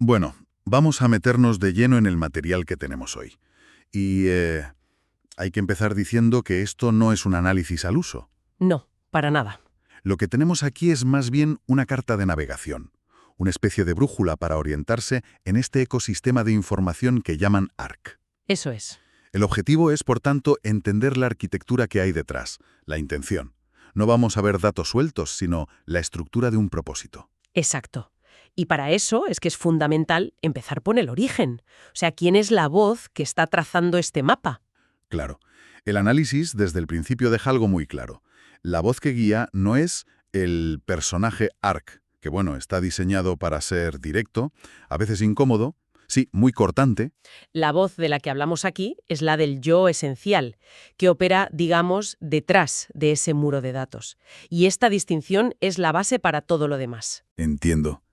Bueno, vamos a meternos de lleno en el material que tenemos hoy. Y hay que empezar diciendo que esto no es un análisis al uso. No, para nada. Lo que tenemos aquí es más bien una carta de navegación, una especie de brújula para orientarse en este ecosistema de información que llaman ARC. Eso es. El objetivo es, por tanto, entender la arquitectura que hay detrás, la intención. No vamos a ver datos sueltos, sino la estructura de un propósito. Exacto. Y para eso es que es fundamental empezar por el origen. O sea, ¿quién es la voz que está trazando este mapa? Claro, el análisis desde el principio deja algo muy claro. La voz que guía no es el personaje ARC, que bueno, está diseñado para ser directo, a veces incómodo, sí, muy cortante. La voz de la que hablamos aquí es la del yo esencial, que opera, digamos, detrás de ese muro de datos. Y esta distinción es la base para todo lo demás. Entiendo.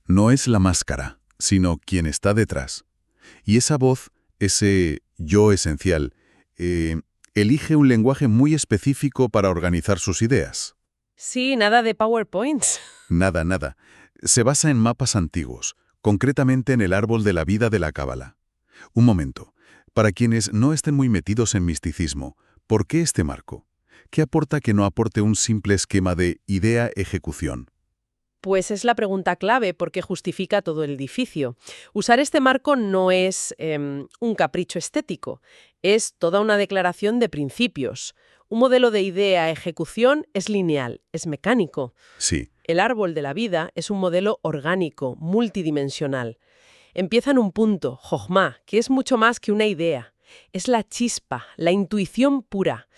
No es la máscara, sino quien está detrás. Y esa voz, ese yo esencial, elige un lenguaje muy específico para organizar sus ideas. Sí, nada de PowerPoints. Nada, nada. Se basa en mapas antiguos, concretamente en el árbol de la vida de la Cábala. Un momento. Para quienes no estén muy metidos en misticismo, ¿por qué este marco? ¿Qué aporta que no aporte un simple esquema de idea-ejecución? Pues es la pregunta clave porque justifica todo el edificio. Usar este marco no es un capricho estético, es toda una declaración de principios. Un modelo de idea-ejecución es lineal, es mecánico. Sí, El árbol de la vida es un modelo orgánico, multidimensional. Empieza en un punto, Jojma, que es mucho más que una idea. Es la chispa, la intuición pura,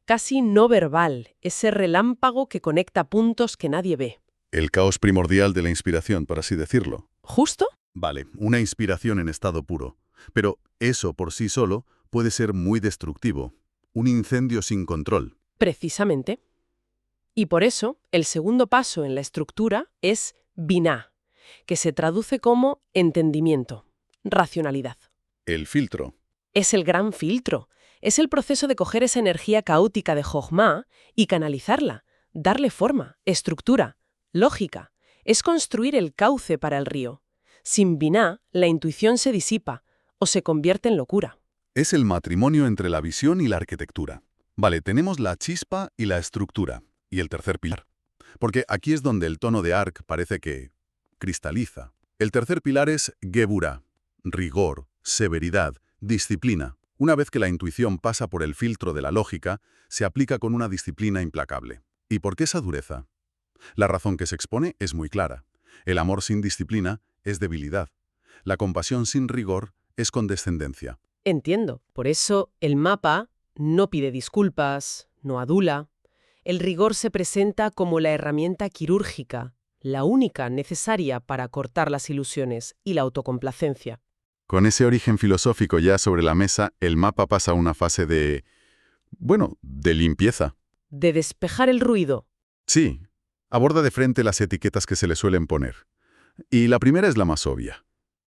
casi no verbal, ese relámpago que conecta puntos que nadie ve. el caos primordial de la inspiración, por así decirlo. ¿Justo? Vale, una inspiración en estado puro. Pero eso por sí solo puede ser muy destructivo. Un incendio sin control. Precisamente. Y por eso, el segundo paso en la estructura es Binah, que se traduce como entendimiento, racionalidad. El filtro. Es el gran filtro. Es el proceso de coger esa energía caótica de Jojma y canalizarla, darle forma, estructura, lógica. Es construir el cauce para el río. Sin Binah, la intuición se disipa o se convierte en locura. Es el matrimonio entre la visión y la arquitectura. Vale, tenemos la chispa y la estructura. Y el tercer pilar. Porque aquí es donde el tono de ARC parece que cristaliza. El tercer pilar es Gebura. Rigor, severidad, disciplina. Una vez que la intuición pasa por el filtro de la lógica, se aplica con una disciplina implacable. ¿Y por qué esa dureza? La razón que se expone es muy clara. El amor sin disciplina es debilidad. La compasión sin rigor es condescendencia. Entiendo. Por eso el mapa no pide disculpas, no adula. El rigor se presenta como la herramienta quirúrgica, la única necesaria para cortar las ilusiones y la autocomplacencia. Con ese origen filosófico ya sobre la mesa, el mapa pasa a una fase de, bueno, de limpieza. De despejar el ruido. Sí, aborda de frente las etiquetas que se le suelen poner. Y la primera es la más obvia.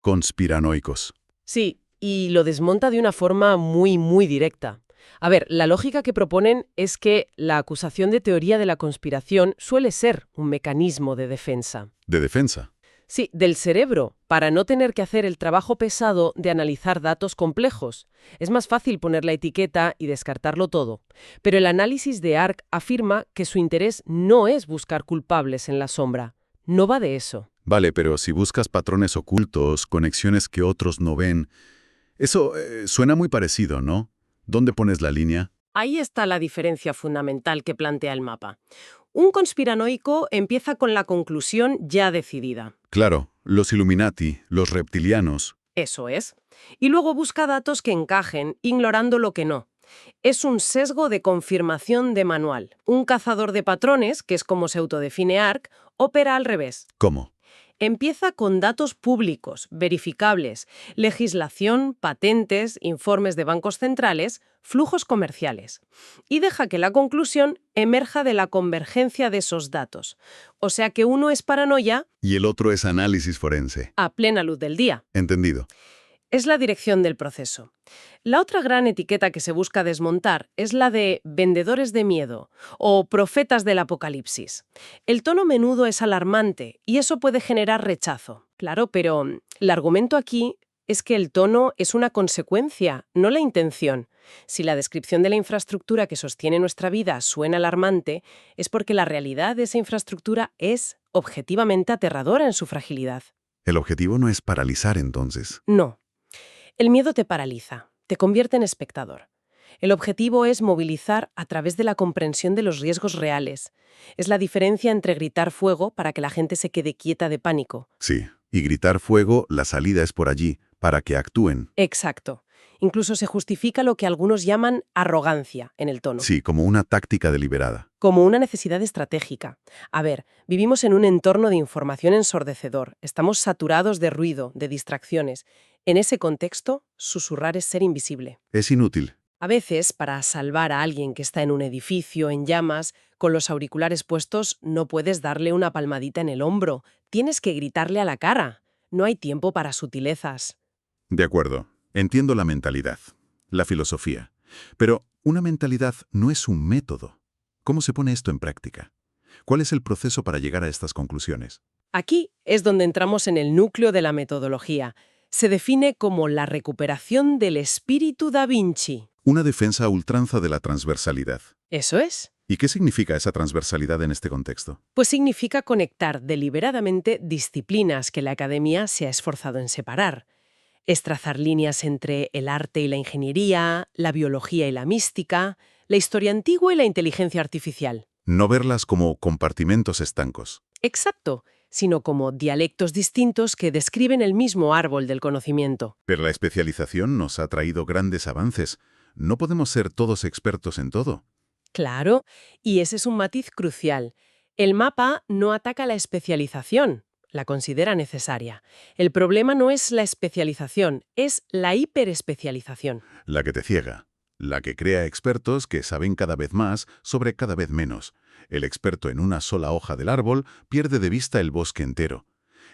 Conspiranoicos. Sí, y lo desmonta de una forma muy directa. A ver, la lógica que proponen es que la acusación de teoría de la conspiración suele ser un mecanismo de defensa. De defensa. Sí, del cerebro, para no tener que hacer el trabajo pesado de analizar datos complejos. Es más fácil poner la etiqueta y descartarlo todo. Pero el análisis de ARC afirma que su interés no es buscar culpables en la sombra. No va de eso. Vale, pero si buscas patrones ocultos, conexiones que otros no ven, eso suena muy parecido, ¿no? ¿Dónde pones la línea? Ahí está la diferencia fundamental que plantea el mapa. Un conspiranoico empieza con la conclusión ya decidida. Claro, los Illuminati, los reptilianos. Eso es. Y luego busca datos que encajen, ignorando lo que no. Es un sesgo de confirmación de manual. Un cazador de patrones, que es como se autodefine ARC, opera al revés. ¿Cómo? Empieza con datos públicos, verificables, legislación, patentes, informes de bancos centrales, flujos comerciales. Y deja que la conclusión emerja de la convergencia de esos datos. O sea que uno es paranoia Y el otro es análisis forense. a plena luz del día. Entendido. Es la dirección del proceso. La otra gran etiqueta que se busca desmontar es la de vendedores de miedo o profetas del apocalipsis. El tono menudo es alarmante y eso puede generar rechazo. Claro, pero el argumento aquí es que el tono es una consecuencia, no la intención. Si la descripción de la infraestructura que sostiene nuestra vida suena alarmante, es porque la realidad de esa infraestructura es objetivamente aterradora en su fragilidad. El objetivo no es paralizar entonces. No. El miedo te paraliza, te convierte en espectador. El objetivo es movilizar a través de la comprensión de los riesgos reales. Es la diferencia entre gritar fuego para que la gente se quede quieta de pánico. Sí, y gritar fuego, la salida es por allí, para que actúen. Exacto. Incluso se justifica lo que algunos llaman arrogancia en el tono, Sí, como una táctica deliberada. como una necesidad estratégica. A ver, vivimos en un entorno de información ensordecedor. Estamos saturados de ruido, de distracciones. En ese contexto, susurrar es ser invisible. Es inútil. A veces, para salvar a alguien que está en un edificio en llamas, con los auriculares puestos, no puedes darle una palmadita en el hombro. Tienes que gritarle a la cara. No hay tiempo para sutilezas. De acuerdo. Entiendo la mentalidad, la filosofía. Pero una mentalidad no es un método. ¿Cómo se pone esto en práctica? ¿Cuál es el proceso para llegar a estas conclusiones? Aquí es donde entramos en el núcleo de la metodología. Se define como la recuperación del espíritu da Vinci. Una defensa a ultranza de la transversalidad. ¿Eso es? ¿Y qué significa esa transversalidad en este contexto? Pues significa conectar deliberadamente disciplinas que la academia se ha esforzado en separar. Es trazar líneas entre el arte y la ingeniería, la biología y la mística, la historia antigua y la inteligencia artificial. No verlas como compartimentos estancos. Exacto, sino como dialectos distintos que describen el mismo árbol del conocimiento. Pero la especialización nos ha traído grandes avances. No podemos ser todos expertos en todo. Claro, y ese es un matiz crucial. El mapa no ataca la especialización, la considera necesaria. El problema no es la especialización, es la hiperespecialización. La que te ciega. La que crea expertos que saben cada vez más sobre cada vez menos. El experto en una sola hoja del árbol pierde de vista el bosque entero.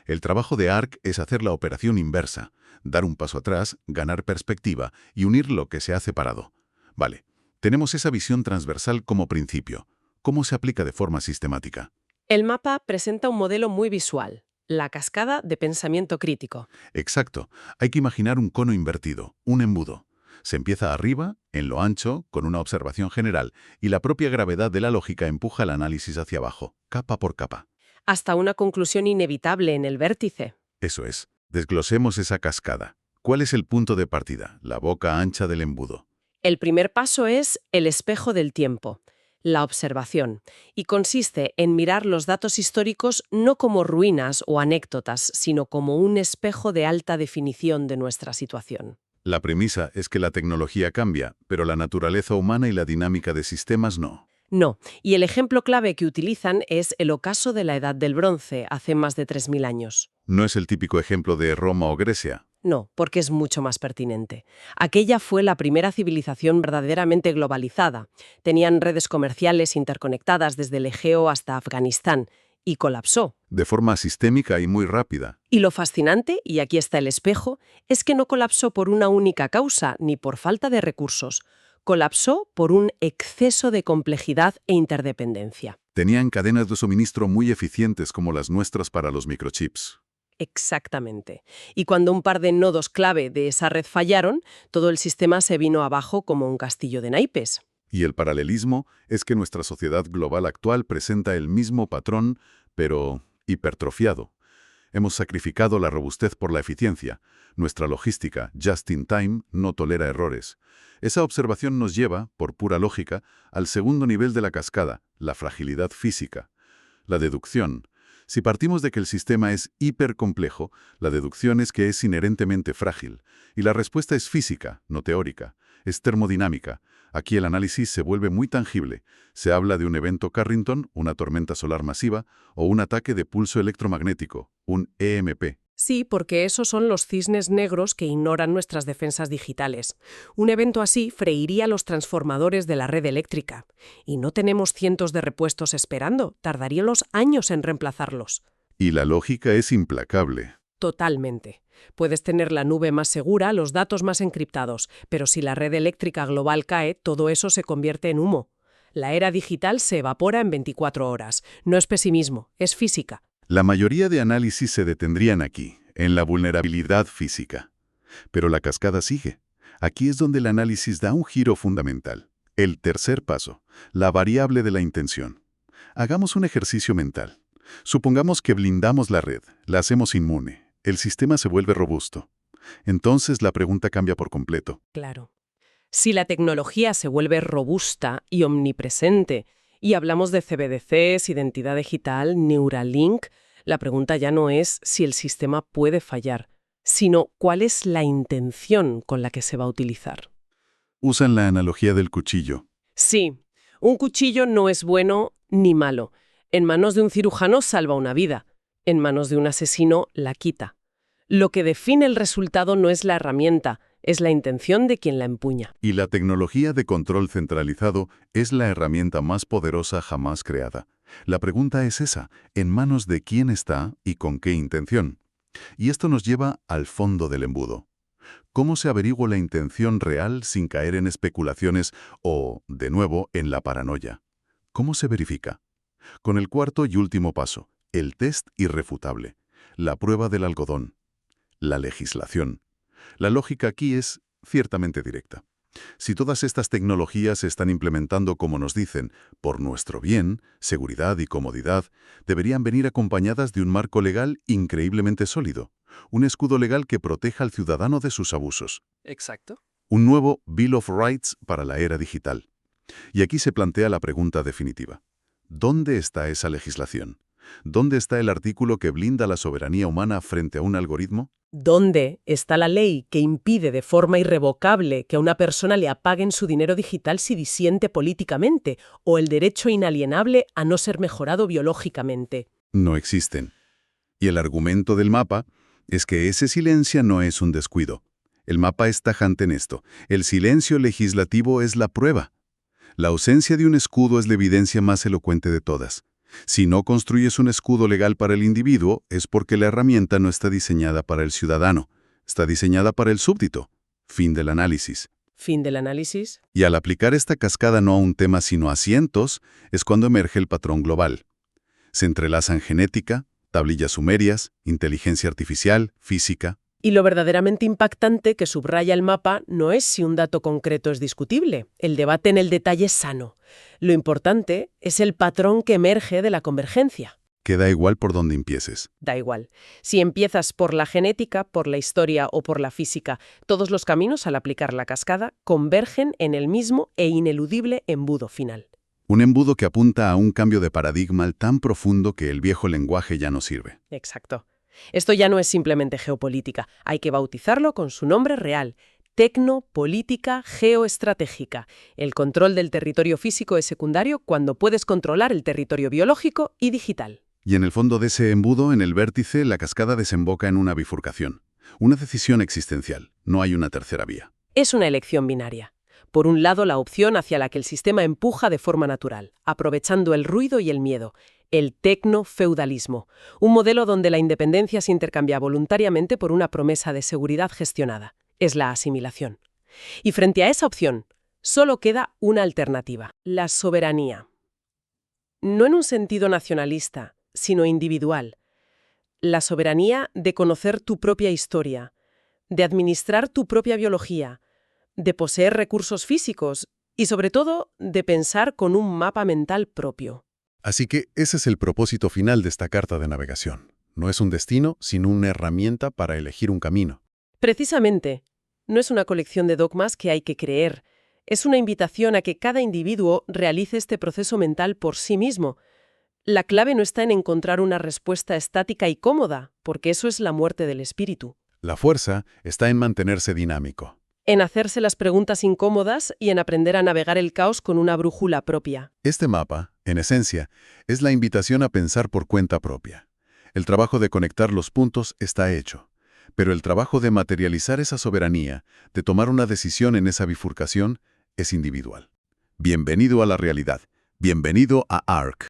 El trabajo de ARC es hacer la operación inversa, dar un paso atrás, ganar perspectiva y unir lo que se ha separado. Vale, tenemos esa visión transversal como principio. ¿Cómo se aplica de forma sistemática? El mapa presenta un modelo muy visual, la cascada de pensamiento crítico. Exacto, hay que imaginar un cono invertido, un embudo. Se empieza arriba, en lo ancho, con una observación general, y la propia gravedad de la lógica empuja el análisis hacia abajo, capa por capa. Hasta una conclusión inevitable en el vértice. Eso es. Desglosemos esa cascada. ¿Cuál es el punto de partida? La boca ancha del embudo. El primer paso es el espejo del tiempo, la observación, y consiste en mirar los datos históricos no como ruinas o anécdotas, sino como un espejo de alta definición de nuestra situación. La premisa es que la tecnología cambia, pero la naturaleza humana y la dinámica de sistemas no. No, y el ejemplo clave que utilizan es el ocaso de la Edad del Bronce, hace más de 3000 años. No es el típico ejemplo de Roma o Grecia. No, porque es mucho más pertinente. Aquella fue la primera civilización verdaderamente globalizada. Tenían redes comerciales interconectadas desde el Egeo hasta Afganistán, y colapsó. De forma sistémica y muy rápida. Y lo fascinante, y aquí está el espejo, es que no colapsó por una única causa ni por falta de recursos. Colapsó por un exceso de complejidad e interdependencia. Tenían cadenas de suministro muy eficientes como las nuestras para los microchips. Exactamente. Y cuando un par de nodos clave de esa red fallaron, todo el sistema se vino abajo como un castillo de naipes. Y el paralelismo es que nuestra sociedad global actual presenta el mismo patrón, pero hipertrofiado. Hemos sacrificado la robustez por la eficiencia. Nuestra logística, just in time, no tolera errores. Esa observación nos lleva, por pura lógica, al segundo nivel de la cascada, la fragilidad física. La deducción. Si partimos de que el sistema es hipercomplejo, la deducción es que es inherentemente frágil. Y la respuesta es física, no teórica. Es termodinámica. Aquí el análisis se vuelve muy tangible. Se habla de un evento Carrington, una tormenta solar masiva, o un ataque de pulso electromagnético, un EMP. Sí, porque esos son los cisnes negros que ignoran nuestras defensas digitales. Un evento así freiría los transformadores de la red eléctrica. Y no tenemos cientos de repuestos esperando. Tardaríamos años en reemplazarlos. Y la lógica es implacable. Totalmente. Puedes tener la nube más segura, los datos más encriptados, pero si la red eléctrica global cae, todo eso se convierte en humo. La era digital se evapora en 24 horas. No es pesimismo, es física. La mayoría de análisis se detendrían aquí, en la vulnerabilidad física. Pero la cascada sigue. Aquí es donde el análisis da un giro fundamental. El tercer paso, la variable de la intención. Hagamos un ejercicio mental. Supongamos que blindamos la red, la hacemos inmune, el sistema se vuelve robusto. Entonces la pregunta cambia por completo. Claro. Si la tecnología se vuelve robusta y omnipresente, y hablamos de CBDCs, identidad digital, Neuralink, la pregunta ya no es si el sistema puede fallar, sino cuál es la intención con la que se va a utilizar. Usan la analogía del cuchillo. Sí, un cuchillo no es bueno ni malo. En manos de un cirujano salva una vida, en manos de un asesino la quita. Lo que define el resultado no es la herramienta, es la intención de quien la empuña. Y la tecnología de control centralizado es la herramienta más poderosa jamás creada. La pregunta es esa, ¿en manos de quién está y con qué intención? Y esto nos lleva al fondo del embudo. ¿Cómo se averigua la intención real sin caer en especulaciones o, de nuevo, en la paranoia? ¿Cómo se verifica? Con el cuarto y último paso, el test irrefutable, la prueba del algodón, la legislación. La lógica aquí es ciertamente directa. Si todas estas tecnologías se están implementando como nos dicen, por nuestro bien, seguridad y comodidad, deberían venir acompañadas de un marco legal increíblemente sólido, un escudo legal que proteja al ciudadano de sus abusos. Exacto. Un nuevo Bill of Rights para la era digital. Y aquí se plantea la pregunta definitiva. ¿Dónde está esa legislación? ¿Dónde está el artículo que blinda la soberanía humana frente a un algoritmo? ¿Dónde está la ley que impide de forma irrevocable que a una persona le apaguen su dinero digital si disiente políticamente, o el derecho inalienable a no ser mejorado biológicamente? No existen. Y el argumento del mapa es que ese silencio no es un descuido. El mapa es tajante en esto. El silencio legislativo es la prueba. La ausencia de un escudo es la evidencia más elocuente de todas. Si no construyes un escudo legal para el individuo, es porque la herramienta no está diseñada para el ciudadano, está diseñada para el súbdito. Fin del análisis. Fin del análisis. Y al aplicar esta cascada no a un tema sino a cientos, es cuando emerge el patrón global. Se entrelazan genética, tablillas sumerias, inteligencia artificial, física. Y lo verdaderamente impactante que subraya el mapa no es si un dato concreto es discutible. El debate en el detalle es sano. Lo importante es el patrón que emerge de la convergencia. Que da igual por dónde empieces. Da igual. Si empiezas por la genética, por la historia o por la física, todos los caminos al aplicar la cascada convergen en el mismo e ineludible embudo final. Un embudo que apunta a un cambio de paradigma tan profundo que el viejo lenguaje ya no sirve. Exacto. Esto ya no es simplemente geopolítica, hay que bautizarlo con su nombre real: tecnopolítica geoestratégica. El control del territorio físico es secundario cuando puedes controlar el territorio biológico y digital. Y en el fondo de ese embudo, en el vértice, la cascada desemboca en una bifurcación. Una decisión existencial. No hay una tercera vía. Es una elección binaria. Por un lado, la opción hacia la que el sistema empuja de forma natural, aprovechando el ruido y el miedo. El tecnofeudalismo, un modelo donde la independencia se intercambia voluntariamente por una promesa de seguridad gestionada. Es la asimilación. Y frente a esa opción, solo queda una alternativa: la soberanía. No en un sentido nacionalista, sino individual. La soberanía de conocer tu propia historia, de administrar tu propia biología, de poseer recursos físicos y, sobre todo, de pensar con un mapa mental propio. Así que ese es el propósito final de esta carta de navegación. No es un destino, sino una herramienta para elegir un camino. Precisamente, no es una colección de dogmas que hay que creer. Es una invitación a que cada individuo realice este proceso mental por sí mismo. La clave no está en encontrar una respuesta estática y cómoda, porque eso es la muerte del espíritu. La fuerza está en mantenerse dinámico. En hacerse las preguntas incómodas y en aprender a navegar el caos con una brújula propia. Este mapa, en esencia, es la invitación a pensar por cuenta propia. El trabajo de conectar los puntos está hecho, pero el trabajo de materializar esa soberanía, de tomar una decisión en esa bifurcación, es individual. Bienvenido a la realidad. Bienvenido a ARC.